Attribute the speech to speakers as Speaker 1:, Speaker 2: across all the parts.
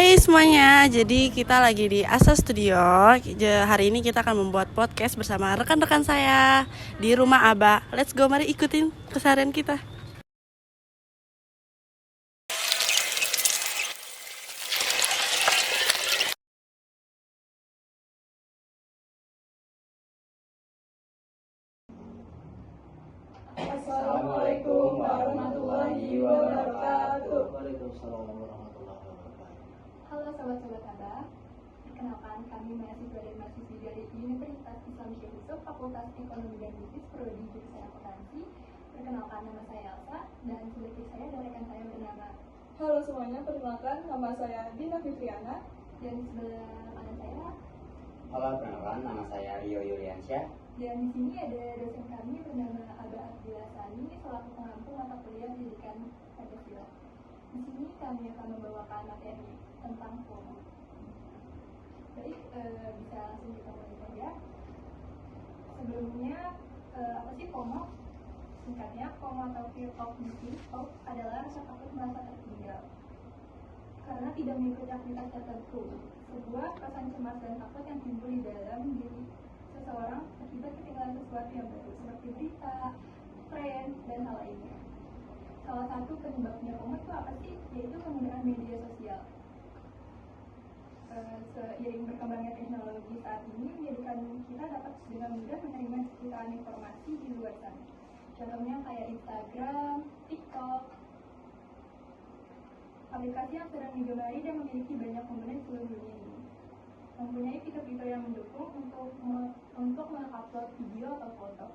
Speaker 1: Hai semuanya, jadi kita lagi di Asa Studio. Hari ini kita akan membuat podcast bersama rekan-rekan saya di rumah Aba. Let's go, mari ikutin keseharian kita.
Speaker 2: Assalamualaikum warahmatullahi wabarakatuh.
Speaker 3: Waalaikumsalam warahmatullahi wabarakatuh.
Speaker 2: Halo sobat-sobat Aba, perkenalkan kami mahasiswa dan mahasiswi dari Universitas Islam Syekh Yusuf, Fakultas Ekonomi dan Bisnis, Prodi Jurusan Akuntansi. Perkenalkan, nama saya Elsa dan sebagai saya ada rekan saya bernama.
Speaker 4: Halo semuanya, perkenalkan nama saya Dina Fitriana.
Speaker 2: Dan di sebelah kanan saya,
Speaker 3: Halo, perkenalkan nama saya Rio Yuliansyah.
Speaker 2: dan di sini ada dosen kami bernama Aba Abdillah Sani selaku pengampu mata kuliah pendidikan Pancasila. Di sini kami akan membawakan materi tentang FOMO. Baik, bisa langsung kita mulai saja. Sebelumnya, apa sih FOMO? Singkatnya, FOMO atau Fear of Missing Out adalah rasa takut merasa tertinggal karena tidak mengikuti aktivitas tertentu. Sebuah perasaan cemas dan takut yang timbul di dalam diri seseorang akibat ketinggalan sesuatu yang baru, seperti berita, tren, dan hal lainnya. Salah satu penyebabnya FOMO itu apa sih? Yaitu penggunaan media sosial. Seiring berkembangnya teknologi saat ini menjadikan kita dapat dengan mudah menerima jutaan informasi di luar sana. Contohnya kayak Instagram, TikTok, aplikasi yang sedang digemari dan memiliki banyak pengguna di seluruh dunia ini. Mempunyai fitur-fitur yang mendukung untuk mengupload video atau foto,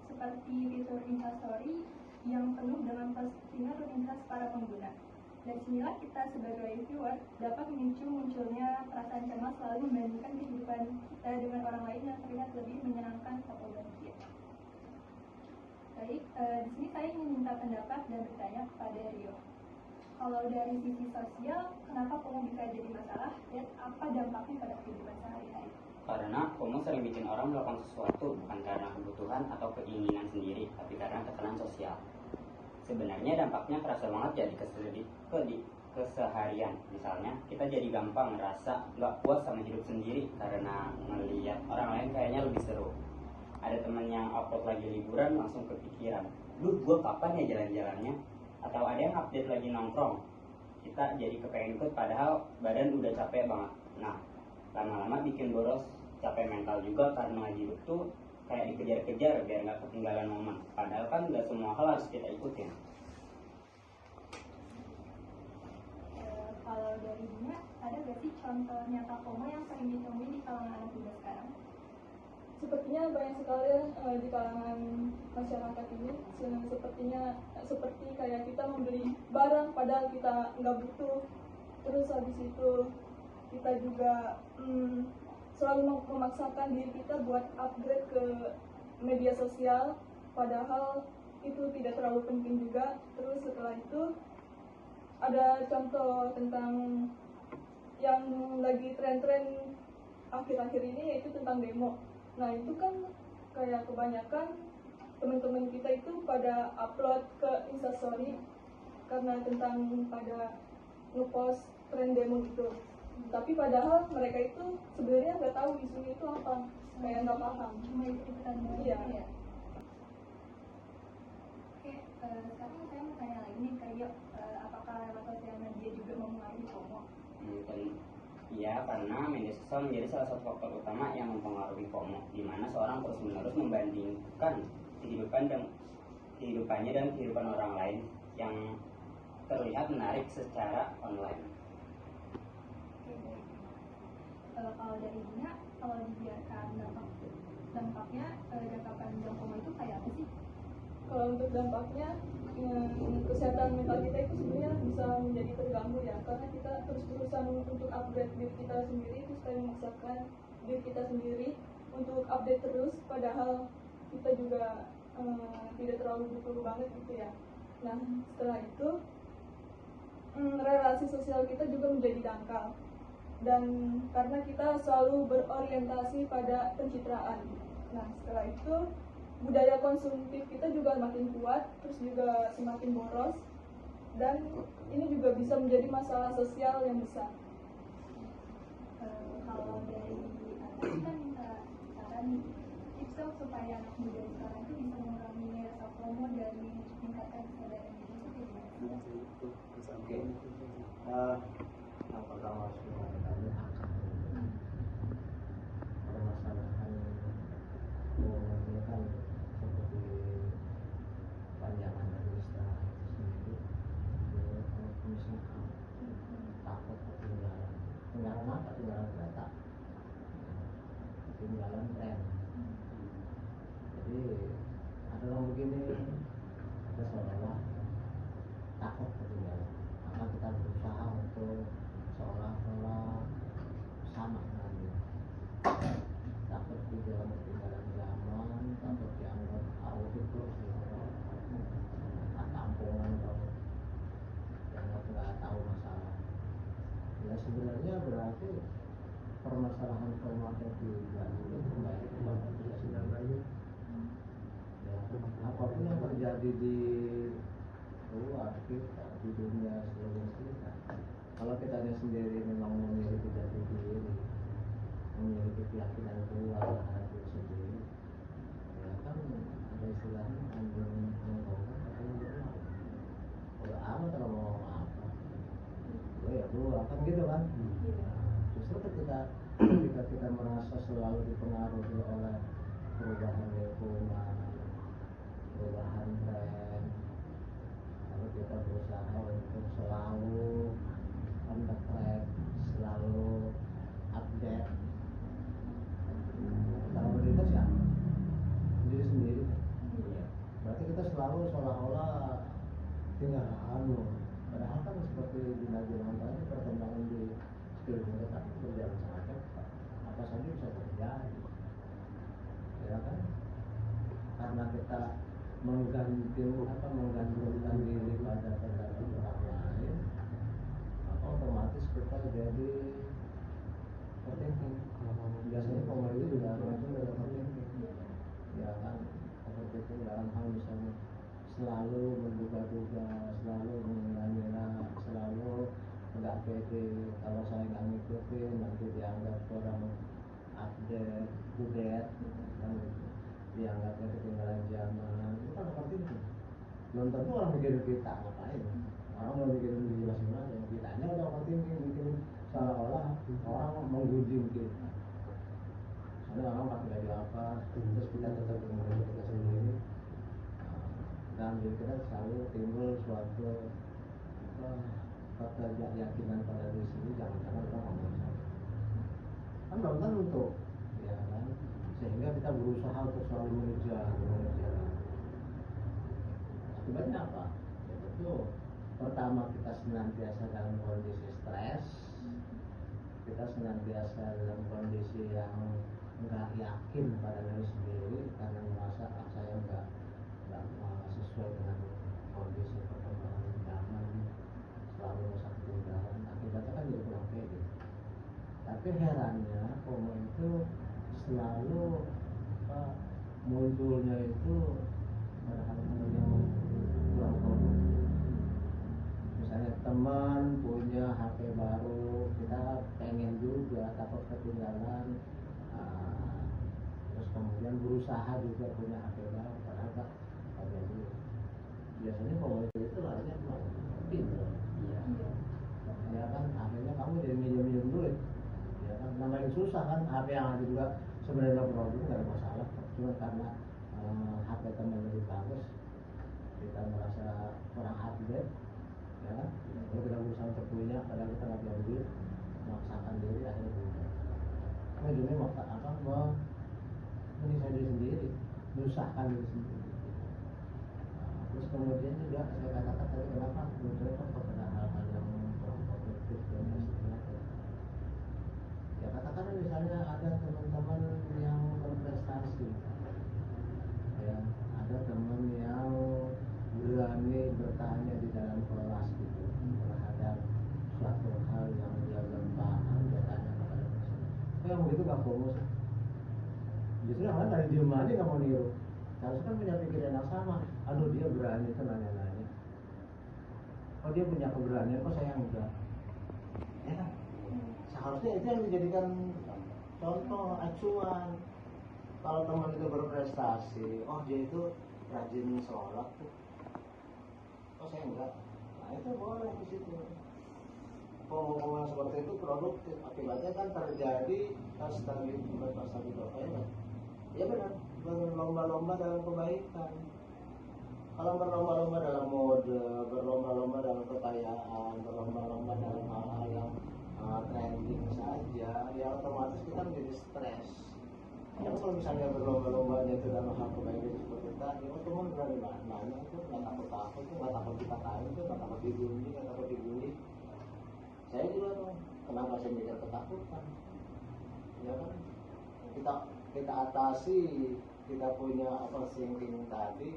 Speaker 2: seperti fitur Instastory yang penuh dengan postingan rutinitas para pengguna. Dari sinilah kita sebagai viewer dapat memicu munculnya perasaan cemas selalu membandingkan kehidupan kita dengan orang lain yang terlihat lebih menyenangkan atau bahagia. Baik, di sini saya ingin minta pendapat dan bertanya kepada Rio. Kalau dari sisi sosial, kenapa FOMO bisa jadi masalah dan apa dampaknya pada kehidupan sehari-hari?
Speaker 3: Karena FOMO sering bikin orang melakukan sesuatu bukan karena kebutuhan atau keinginan sendiri, tapi karena tekanan sosial. Sebenarnya dampaknya kerasa banget ya di keseharian. Misalnya, kita jadi gampang ngerasa nggak puas sama hidup sendiri karena ngelihat orang lain kayaknya lebih seru. Ada teman yang upload lagi liburan langsung kepikiran, duh gue kapan ya jalan-jalannya? Atau ada yang update lagi nongkrong, kita jadi kepengen ikut padahal badan udah capek banget. Nah, lama-lama bikin boros, capek mental juga karena hidup tuh kayak dikejar-kejar biar nggak ketinggalan momen. Padahal kan nggak semua hal harus kita ikutin.
Speaker 2: Kalau dari Dina, ada gak sih contoh nyata FOMO yang sering ditemui di kalangan anak muda sekarang?
Speaker 4: Sepertinya banyak sekali di kalangan masyarakat ini. Seperti kayak kita membeli barang padahal kita nggak butuh. Terus habis itu kita juga selalu memaksakan diri kita buat upgrade ke media sosial, padahal itu tidak terlalu penting juga. Terus setelah itu ada contoh tentang yang lagi tren-tren akhir-akhir ini, yaitu tentang demo. Nah itu kan kayak kebanyakan teman-teman kita itu pada upload ke Instastory karena tentang pada ngepost tren demo gitu. Tapi padahal mereka itu sebenarnya nggak tahu isunya itu apa, kayak nggak paham.
Speaker 2: Cuma ikut-ikutan doang.
Speaker 4: Iya.
Speaker 2: Ya? Oke, sekarang saya mau tanya lagi nih ke Rio, apakah lewat sosial media juga mempengaruhi FOMO?
Speaker 3: Iya, karena media sosial menjadi salah satu faktor utama yang mempengaruhi FOMO, di mana seorang terus-menerus membandingkan kehidupannya dan kehidupan orang lain yang terlihat menarik secara online.
Speaker 2: Oke, baik. Kalau dari Dina, kalau dibiarkan dampaknya jangka panjang FOMO itu kayak apa sih?
Speaker 4: Kalau untuk dampaknya, kesehatan mental kita itu sebenarnya bisa menjadi terganggu ya, karena kita terus-terusan untuk upgrade diri kita sendiri, terus kayak memaksakan diri kita sendiri untuk update terus, padahal kita juga tidak terlalu butuh banget gitu ya. Nah setelah itu relasi sosial kita juga menjadi dangkal, dan karena kita selalu berorientasi pada pencitraan. Nah setelah itu budaya konsumtif kita juga makin kuat, terus juga semakin boros, dan ini juga bisa menjadi masalah sosial yang besar.
Speaker 2: Kalau dari atas kan minta saran nih, tips dong supaya anak muda sekarang itu bisa mengurangi rasa FOMO dan meningkatkan kesadaran diri itu kayak gimana sih?
Speaker 5: Oke. Apakah harus menggunakan hak permasalahan ini kan seperti panjangan dari istilah itu sendiri. Kalau misalnya takut ketinggalan apa? Ketinggalan kereta, ketinggalan tren. Jadi ada orang begini, ada seolah-olah takut ketinggalan. Maka kita berusaha untuk seolah-olah sama dengan dia. Takut di dalam ketinggalan zaman, takut dianggap out itu kampungan atau dianggap nggak tahu masalah. Ya sebenarnya berarti permasalahan formatnya tidak itu kembali kepada kita sedang baik. Ya, apapun yang terjadi di luar kita, di dunia seluruh kita, kalau kita sendiri memang memiliki jati diri, memiliki keyakinan kuat terhadap diri sendiri, ya kan ada istilahnya anjing mengkongkong atau berlalu. Kalau amat kalau mau ngomong apa, ya keluar kan gitu kan. Justru ketika kita merasa selalu dipengaruhi oleh perubahan lingkungan, perubahan tren, lalu kita berusaha untuk selalu on the track, selalu update. Kalau begitu siapa? Diri sendiri. Berarti kita selalu seolah-olah tinggal padahal kan seperti bilang tadi, perkembangan di skill kita berjalan sangat cepat. Apa saja bisa terjadi, ya kan? Karena kita menggantungkan diri pada pendapat orang lain, maka otomatis kita jadi overthinking. Biasanya pemerintah juga muncul dari overthinking, ya kan? Overthinking dalam hal misalnya selalu menduga-duga, selalu mengira-ngira, selalu nggak pede. Kalau saya nggak ngikutin nanti dianggap kurang update, kudet, dan dianggapnya ketinggalan zaman. Itu kan seperti itu. Belum tentu orang mikirin kita ngapain. Orang mau mikirin diri masing-masing. Kitanya udah overthinking, bikin seolah-olah orang menggunjing kita. Soalnya orang pakai baju apa, terus kita tetap dengan kita sendiri. Dan kita selalu timbul suatu keyakinan pada diri sendiri, jangan-jangan kita ngomong saja. Kan belum tentu, ya kan? Sehingga kita berusaha untuk selalu mengejar. Akibatnya apa? Ya tentu pertama kita senantiasa dalam kondisi stres, kita senantiasa dalam kondisi yang nggak yakin pada diri sendiri karena merasa saya nggak sesuai dengan kondisi perkembangan zaman, selalu merasa ketinggalan. Akibatnya kan jadi kurang pede. Tapi herannya FOMO itu selalu munculnya itu pada hal-hal yang kurang produktif. Misalnya teman punya HP baru, kita pengen juga, takut ketinggalan, terus kemudian berusaha juga punya HP baru, padahal tak ada dulu. Biasanya kalau itu larinya kemana? Pinter. Iya. Ya kan, akhirnya kamu jadi minjem duit. Ya kan, namanya susah kan, HP yang ada juga sebenarnya produk nggak ada masalah, cuma karena HP teman lebih bagus, kita merasa kurang update, ya kan? Kalau kita berusaha untuk punya, padahal kita nggak punya duit, memaksakan diri akhirnya punya. Karena dunia maksa akan menyiksa diri sendiri, menyusahkan diri sendiri. Terus kemudian juga saya katakan tadi kenapa munculnya kepada hal-hal yang kurang produktif dan sebagainya. Ya katakan misalnya ada teman-teman yang berprestasi, ya ada teman yang berani bertanya di dalam kelas gitu terhadap suatu hal yang dia belum paham, dia tanya kepada dosen. Yang begitu gak fokus. Justru yang lain dari diem aja gak mau niru. Harusnya kan punya pikiran yang sama. Aduh dia berani tuh nanya-nanya. Oh dia punya keberanian, kok saya enggak? Ya kan? Seharusnya itu yang dijadikan contoh acuan. Kalau teman itu berprestasi, oh dia itu rajin sholat tuh, oh saya enggak. Nah itu boleh di situ. Pengumuman seperti itu produktif, akibatnya kan terjadi pastagi doa. Ya benar, berlomba-lomba dalam kebaikan. Kalau berlomba-lomba dalam mode, berlomba-lomba dalam kekayaan, berlomba-lomba dalam hal-hal yang trending saja, ya otomatis kita menjadi stres. Ya kalau misalnya berlomba-lombanya itu dalam hal kebaikan seperti tadi, oh teman berani mana itu nggak takut-takut, itu nggak takut dikatain, itu nggak takut dibully, nggak takut dibully. Saya juga tuh, kenapa saya mikir ketakutan? Ya kan, kita atasi, kita punya overthinking tadi,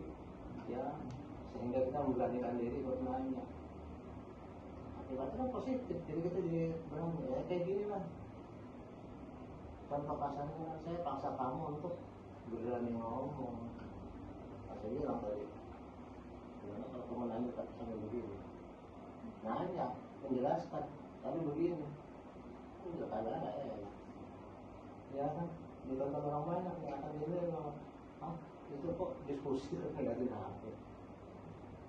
Speaker 5: ya sehingga kita memberanikan diri bertanya. Akibatnya kan positif, jadi kita jadi berani. Ya kayak gini lah. Contoh kasarnya, saya paksa kamu untuk berani ngomong. Saya bilang tadi, gimana kalau kamu nanya sampai begini? Nanya, menjelaskan, tapi begini, udah kagak ada ya. Ya kan, ditonton orang banyak yang akan dilihat loh. Ah, itu kok diskusi tergantung HP.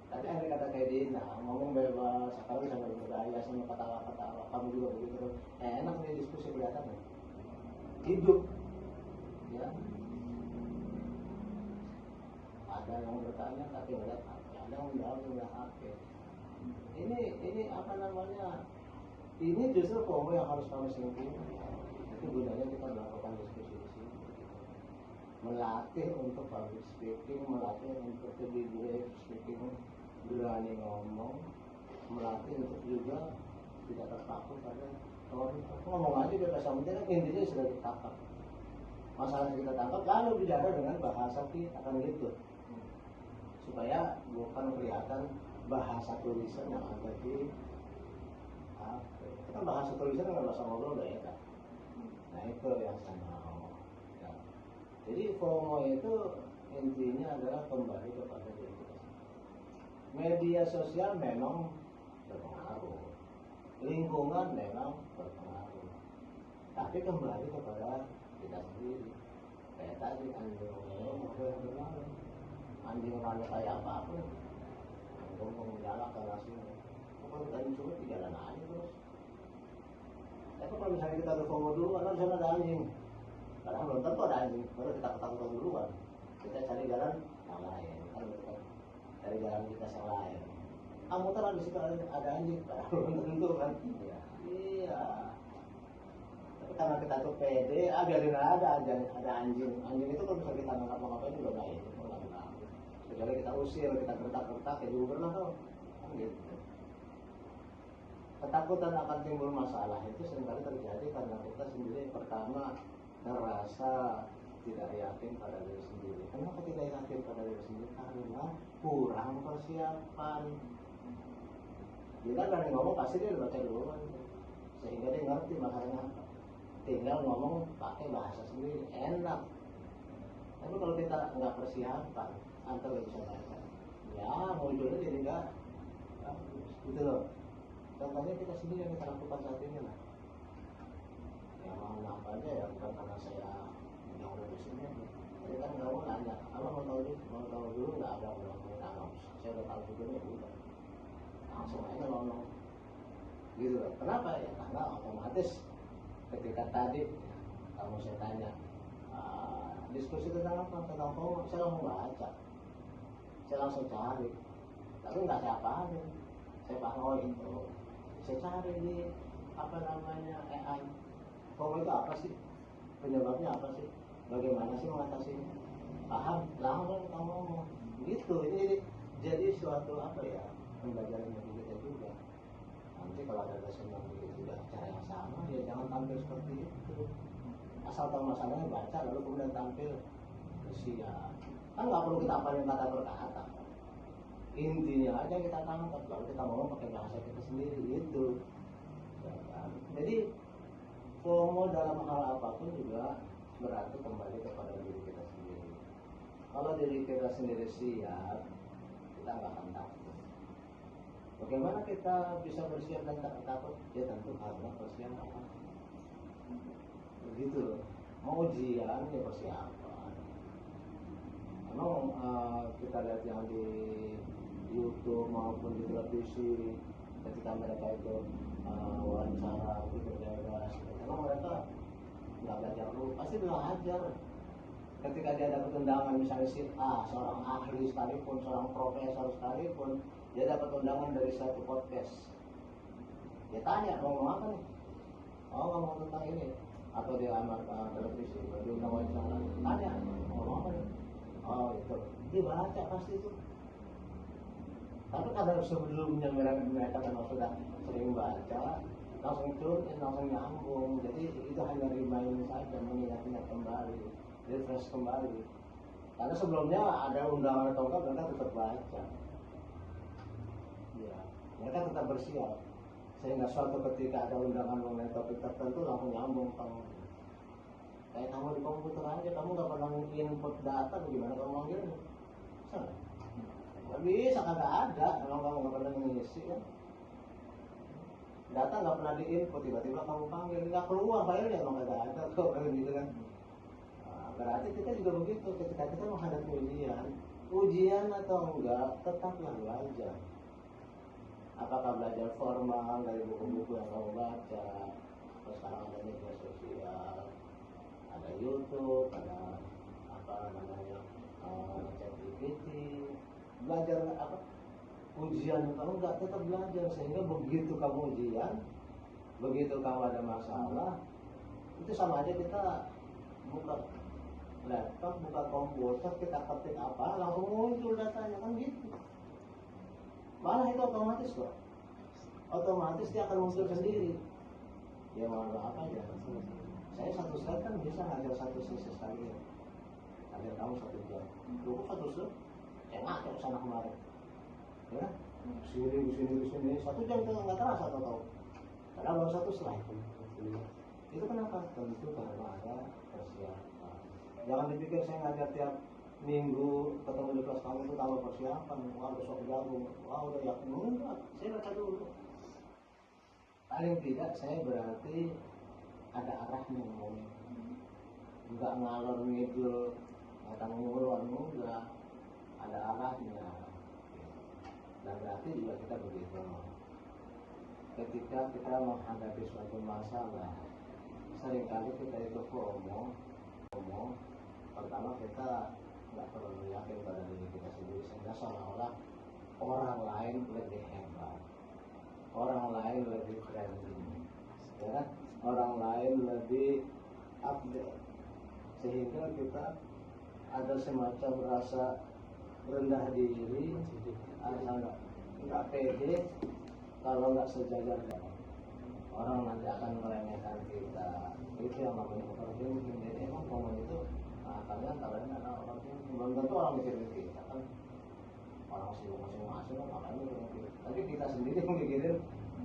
Speaker 5: Tapi ada kata kayak Dina, ngomong bebas, sekarang bisa berbudaya sama kata-kata, kamu juga begitu. Enak nih diskusi kelihatan nih. Hidup, ya. Ada yang bertanya tapi melihat HP, ada yang menjawab melihat HP. Ini apa namanya? Ini justru FOMO yang harus kami singkirkan. Itu gunanya kita melakukan diskusi di sini. Melatih untuk public speaking, melatih untuk public speaking, berani ngomong, melatih untuk juga tidak terpaku pada ngomong aja bebas yang penting intinya sudah ditangkap. Masalah kita tangkap lalu bicara dengan bahasa kita akan gitu, supaya bukan kelihatan bahasa tulisan yang ada di HP. Kita bahasa tulisan dengan bahasa ngobrol udah ya kan. Nah itu yang saya mau. Ya. Jadi FOMO itu intinya adalah kembali kepada diri kita. Media sosial memang berpengaruh, lingkungan memang berpengaruh, tapi kembali kepada kita sendiri. Kayak tadi anjing lalu kayak apapun, ngomong jalan ke nasinya. Kalau kita disuruh di jalan aja terus. Tapi kalau misalnya kita udah FOMO dulu, kan misalnya ada anjing. Kadang belum tentu ada anjing, baru kita ketakutan duluan. Kita cari jalan yang lain, kan kita cari jalan kita yang lain. Kamu tahu di situ ada anjing, belum tentu kan? Iya. Tapi karena kita tuh pede, biarin ada anjing. Anjing itu kalau misalnya kita nggak ngapain juga nggak itu, nggak kenal. Kecuali kita usir, kita gertak-gertak, ya juga pernah tuh, kan gitu. Ketakutan akan timbul masalah itu seringkali terjadi karena kita sendiri pertama merasa tidak yakin pada diri sendiri. Kenapa tidak yakin pada diri sendiri? Karena kurang persiapan. Dia berani ngomong pasti dia udah baca duluan, sehingga dia ngerti masalahnya apa. Tinggal ngomong pakai bahasa sendiri enak. Tapi kalau kita nggak persiapan, antar gak bisa baca. Ya munculnya jadi nggak bagus, gitu loh. Contohnya kita sendiri yang kita lakukan saat ini lah. Ya mau apa aja ya, bukan karena saya jauh dari sini. Jadi kan nggak mau nanya, kalau mau tahu dulu nggak ada ngomongin announce. Saya udah tahu judulnya udah, langsung aja ngomong. Gitu loh. Kenapa ya? Karena otomatis ketika tadi kamu saya tanya diskusi tentang apa? Tentang FOMO, saya langsung baca, saya langsung cari, tapi nggak saya apain. Saya paham itu. Saya cari di apa namanya AI. FOMO itu apa sih? Penyebabnya apa sih? Bagaimana sih mengatasinya? Paham? Langsung kita ngomong. Gitu. Ini jadi suatu apa ya? Pembelajaran bagi kita juga. Nanti kalau ada dosen yang juga cara yang sama, ya jangan tampil seperti itu. Asal tahu masalahnya baca lalu kemudian tampil. Siap. Kan nggak perlu kita apalin kata per kata. Intinya aja kita tangkap, lalu kita ngomong pakai bahasa kita sendiri gitu. Jadi FOMO dalam hal apapun juga berarti kembali kepada diri kita sendiri. Kalau diri kita sendiri siap, kita nggak akan takut. Bagaimana kita bisa bersiap dan tak takut? Ya tentu karena persiapan. Begitu loh. Mau ujian ya persiapan. Emang kita lihat yang di YouTube maupun di televisi ketika mereka itu wawancara gitu bebas, emang mereka nggak belajar dulu, pasti belajar. Ketika dia dapat undangan misalnya si A, seorang ahli sekalipun, seorang profesor sekalipun, dia dapat undangan dari satu podcast, dia tanya mau ngomong apa nih? Oh ngomong tentang ini, atau dia amar televisi, dia undang wawancara, tanya mau ngomong apa nih? Oh itu, dia baca pasti itu. Tapi kadang sebelumnya mereka kan sudah sering baca, langsung tune, langsung nyambung. Jadi itu hanya remind saja, mengingat-ingat kembali, refresh kembali. Karena sebelumnya ada undangan atau enggak, mereka tetap baca. Ya, mereka tetap bersiap. Sehingga suatu ketika ada undangan mengenai topik tertentu langsung nyambung kamu. Kayak kamu di komputer aja, kamu nggak pernah input data, bagaimana kamu manggilnya? Salah. Nggak bisa, kagak ada. Emang kamu nggak pernah mengisi kan? Data nggak pernah diinput, tiba-tiba kamu panggil, nggak keluar filenya, emang kagak ada kok kayak gitu kan? Nah, berarti kita juga begitu. Ketika kita menghadapi ujian atau enggak, tetaplah belajar. Apakah belajar formal dari buku-buku yang kamu baca, atau sekarang ada media sosial, ada YouTube, ada apa namanya ChatGPT. Belajar apa ujian atau enggak, tetap belajar. Sehingga begitu kamu ujian, begitu kamu ada masalah, itu sama aja kita buka laptop, buka komputer, kita ketik apa, langsung muncul datanya kan gitu. Malah itu otomatis kok, otomatis dia akan muncul sendiri. Ya mau apa aja, saya satu slide kan bisa ngajar satu sesi sekali ya, ngajar kamu 1 jam, cukup 1 slide saya ngajar sana kemarin ya, sini 1 jam itu nggak terasa tau, karena baru 1 slide. Itu kenapa? Tentu karena ada persiapan. Jangan dipikir saya ngajar tiap minggu ketemu di kelas kamu itu tambah persiapan, wah besok jago, wah udah yakin. Enggak, saya baca dulu. Paling tidak saya berarti ada arahnya ngomongnya, enggak ngalor ngidul, datang ngulur, enggak, ada arahnya. Dan berarti juga kita begitu. Ketika kita menghadapi suatu masalah, seringkali kita itu FOMO. Pertama kita nggak terlalu yakin pada diri kita sendiri, sehingga seolah-olah orang lain lebih hebat, orang lain lebih friendly, ya kan? Orang lain lebih update, sehingga kita ada semacam rasa rendah diri, rasa nggak pede kalau nggak sejajar. Orang nanti akan meremehkan kita. Itu yang namanya overthinking. Jadi emang ngomong itu kalian ada overthinking. Belum tentu orang mikirin kita kan, orang masing-masing kan makanya mikirin. Tapi kita sendiri yang mikirin,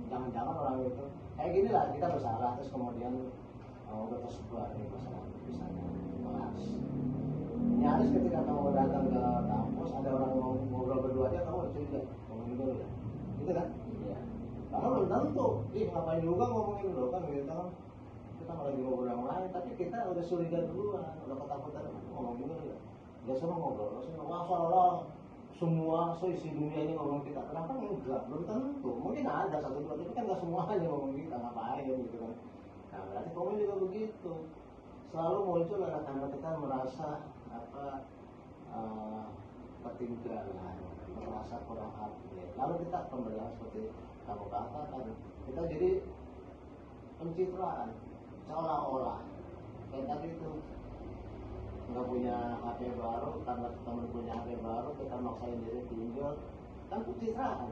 Speaker 5: jangan-jangan orang itu kayak gini lah, kita bersalah terus kemudian bersebar nih masalah misalnya bahas. Nyaris ketika kamu datang ke kampus ada orang ngobrol berdua aja, kamu cerita ngomongin dulu ya, gitu kan? Iya. Karena belum tentu, ngapain juga ngomongin dulu kan, gitu kan? Kita lagi ngobrol yang lain, tapi kita udah curiga duluan, udah ketakutan ngomongin dulu ya. Dia semua ngobrol, wah seolah-olah semua seisi dunia ini ngomong kita. Kenapa enggak? Belum tentu. Mungkin ada 1-2, tapi kan nggak semuanya ngomong kita, ngapain gitu kan? Nah berarti komen juga begitu. Selalu muncul ada karena kita merasa ketinggalan, merasa kurang update. Lalu kita kembali seperti kamu katakan, kita jadi pencitraan seolah-olah kayak tadi itu nggak punya HP baru, karena teman punya HP baru kita maksain diri pinjol, kan pencitraan.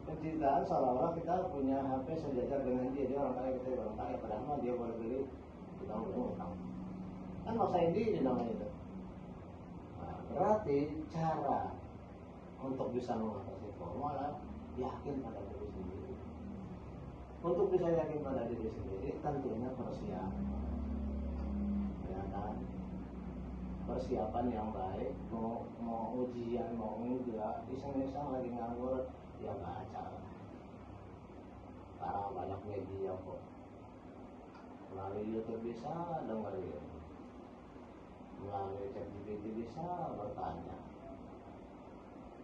Speaker 5: Pencitraan seolah-olah kita punya HP sejajar dengan dia orang kaya, kita orang kaya, padahal dia boleh beli, kita mau utang, kan maksain diri namanya itu. Nah, berarti cara untuk bisa mengatasi FOMO adalah yakin pada diri sendiri. Untuk bisa yakin pada diri sendiri tentunya persiapan, ya kan? Persiapan yang baik, mau ujian mau enggak, iseng-iseng lagi nganggur dia baca. Sekarang banyak media kok, melalui YouTube bisa dengerin, melalui ChatGPT bisa bertanya,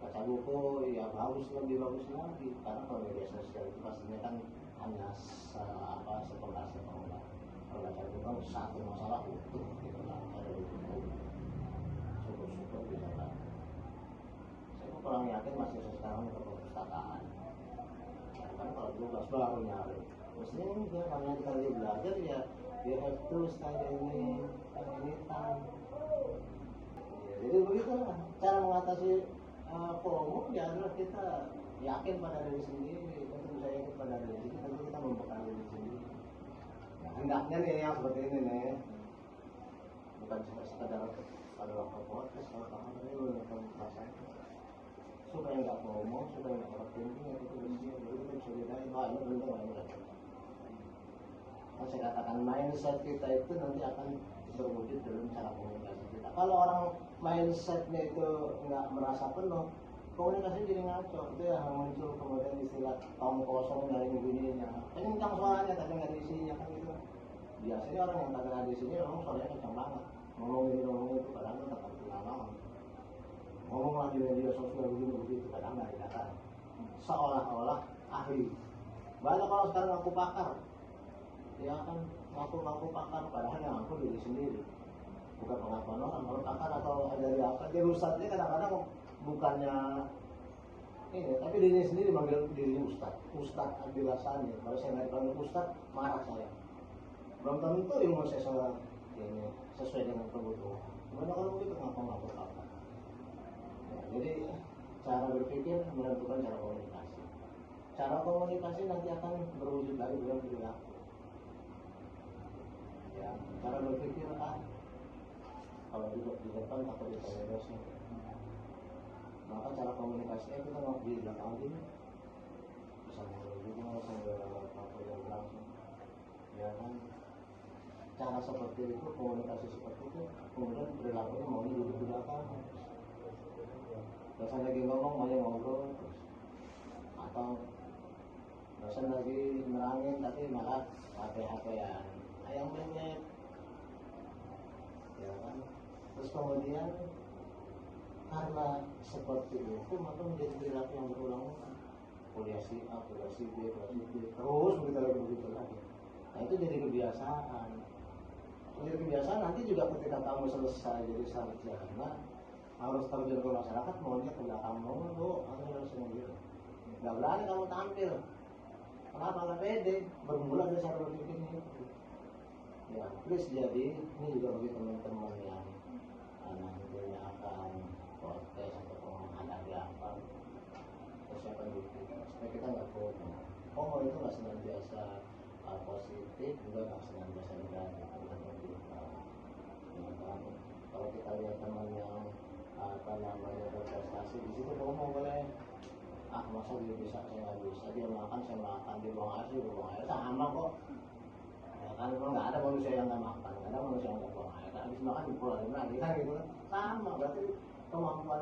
Speaker 5: baca buku ya bagus, lebih bagus lagi, karena kalau media sosial itu pastinya kan hanya sepenggal. Kalau baca buku kan satu masalah utuh gitu lah, ada buku syukur bisa lah. Saya kok kurang yakin masih sekarang ke perpustakaan, kan kalau 12 baru nyari. Mestinya enggak, karena kita lagi belajar ya you have to study anytime. Ya, jadi begitulah cara mengatasi FOMO ya adalah kita yakin pada diri sendiri. Untuk bisa yakin pada diri sendiri, tentu kita membekali diri sendiri. Nah, hendaknya nih yang seperti ini nih, bukan cuma sekedar pada waktu podcast, kalau kamu ini menurutkan perasaan supaya nggak FOMO, supaya nggak overthinking, ya itu bersih, jadi kita bisa bedain, wah ini beruntung, wah ini beruntung. Nah, saya katakan mindset kita itu nanti akan berwujud dalam cara komunikasi kita. Kalau orang mindsetnya itu nggak merasa penuh, komunikasi jadi ngaco. Itu yang muncul kemudian istilah tong kosong dari begininya. Kencang suaranya tapi nggak ada isinya kan gitu. Biasanya orang yang kagak ada isinya memang suaranya kencang banget. Ngomong itu kadang kan tetap lama. Ngomong lagi media sosial begitu kadang nggak didatar. Seolah-olah ahli. Banyak orang sekarang ngaku pakar. Ya kan ngaku pakar, padahal yang ngaku diri sendiri. Bukan pengakuan orang, kalau pakar atau dari apa, dia ustadznya kadang-kadang bukannya ini, tapi dirinya sendiri manggil dirinya Ustadz Abdul Hasani. Kalau saya nggak dipanggil Ustadz, marah saya. Belum tentu ilmu saya ini sesuai dengan kebutuhan. Gimana kalau begitu ngaku pakar? Ya, jadi cara berpikir menentukan cara komunikasi. Cara komunikasi nanti akan berwujud dari dalam perilaku. Ya, cara berpikir kalau duduk di depan atau di dosen, maka cara komunikasinya kita mau di belakang ini bisa ngobrol juga sambil apa yang berlangsung, ya kan? Cara seperti itu, komunikasi seperti itu, kemudian perilakunya mau duduk di belakang, dosen lagi ngomong mau ngobrol terus, atau dosen lagi nerangin tapi malah HP-an, ayam penyet, ya kan? Terus kemudian karena seperti itu maka menjadi perilaku yang berulang-ulang. Kuliah si A, kuliah si B, terus begitu lagi. Nah itu jadi kebiasaan. Jadi kebiasaan nanti juga ketika kamu selesai jadi sarjana harus terjun ke masyarakat, maunya ke belakang mulu, kamu harus sendiri. Gak berani kamu tampil. Kenapa? Gak pede. Bermula dari cara berpikirnya itu. Ya, please jadi ini juga bagi teman-teman yang nantinya akan podcast atau menghadapi apa, persiapan diri kita supaya kita nggak FOMO itu nggak senantiasa positif, juga nggak senantiasa negatif. Kalau kita lihat teman yang berprestasi di situ FOMO boleh, masa dia bisa saya nggak bisa, dia makan saya makan, dia buang air sama kok. Ya kan memang nggak ada manusia yang nggak makan, nggak ada manusia yang nggak buang air. Habis makan dikeluarin lagi kan gitu kan, sama. Berarti kemampuan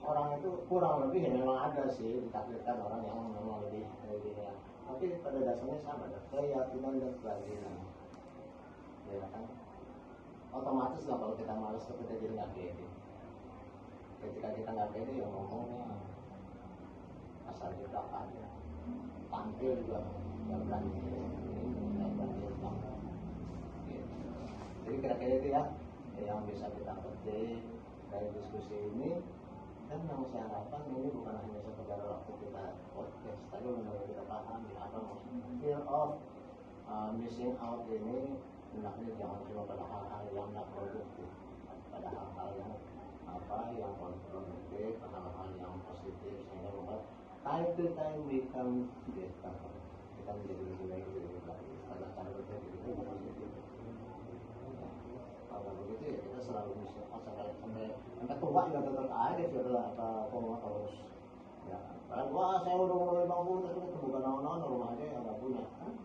Speaker 5: orang itu kurang lebih ya memang ada sih, ditakdirkan orang yang memang lebih ya. Tapi pada dasarnya sama, ada keyakinan dan keyakinan. Ya kan, otomatis lah kalau kita malas kita jadi nggak pede. Ketika kita nggak pede ya ngomongnya asal jeblak aja, tampil juga nggak berani. Jadi kira-kira itu ya yang bisa kita petik dari diskusi ini. Dan yang saya harapkan ini bukan hanya sekedar waktu kita podcast, tapi benar-benar kita paham ya apa maksudnya fear of missing out ini. Hendaknya jangan cuma pada hal-hal yang tidak produktif, pada hal-hal yang yang produktif, hal-hal yang positif, sehingga membuat time to time become better. Kita menjadi lebih baik. Pada cara berpikir itu positif. Kalau begitu ya kita selalu bisa sampai tua juga tetap aja sudah FOMO terus. Ya, kalau saya udah mulai bangun tapi itu bukan naon-naon rumah aja yang nggak punya kan.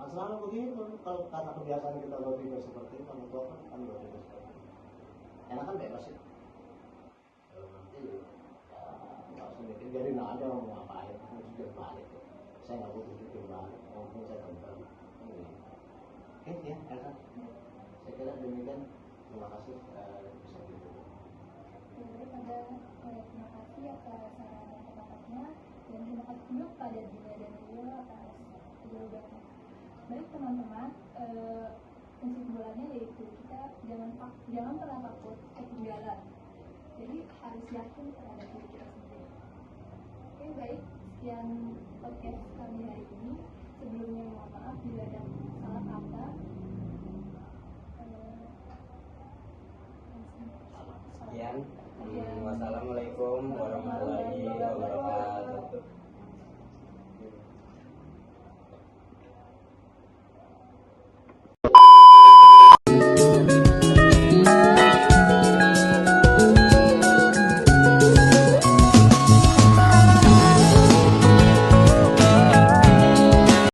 Speaker 5: Selalu begitu, kalau karena kebiasaan kita berpikir seperti itu, orang tua kan berpikir seperti itu. Enak kan bebas sih. Kalau nanti nggak usah mikir jadi nggak ada orang mau ngapain, mau jujur balik. Saya nggak butuh jujur balik, mungkin saya tonton. Oke ya, Elsa. Saya kira demikian. Terima kasih bisa gitu.
Speaker 2: Daripada terima kasih atas saran dan pendapatnya, dan terima kasih juga kepada Dina dan Rio atas jawabannya. Baik teman-teman, kesimpulannya yaitu kita jangan pernah takut ketinggalan. Jadi harus yakin terhadap diri kita sendiri. Oke, baik, sekian podcast kami hari ini. Sebelumnya mohon maaf bila ada salah kata.
Speaker 3: Sekian. Wassalamualaikum warahmatullahi wabarakatuh.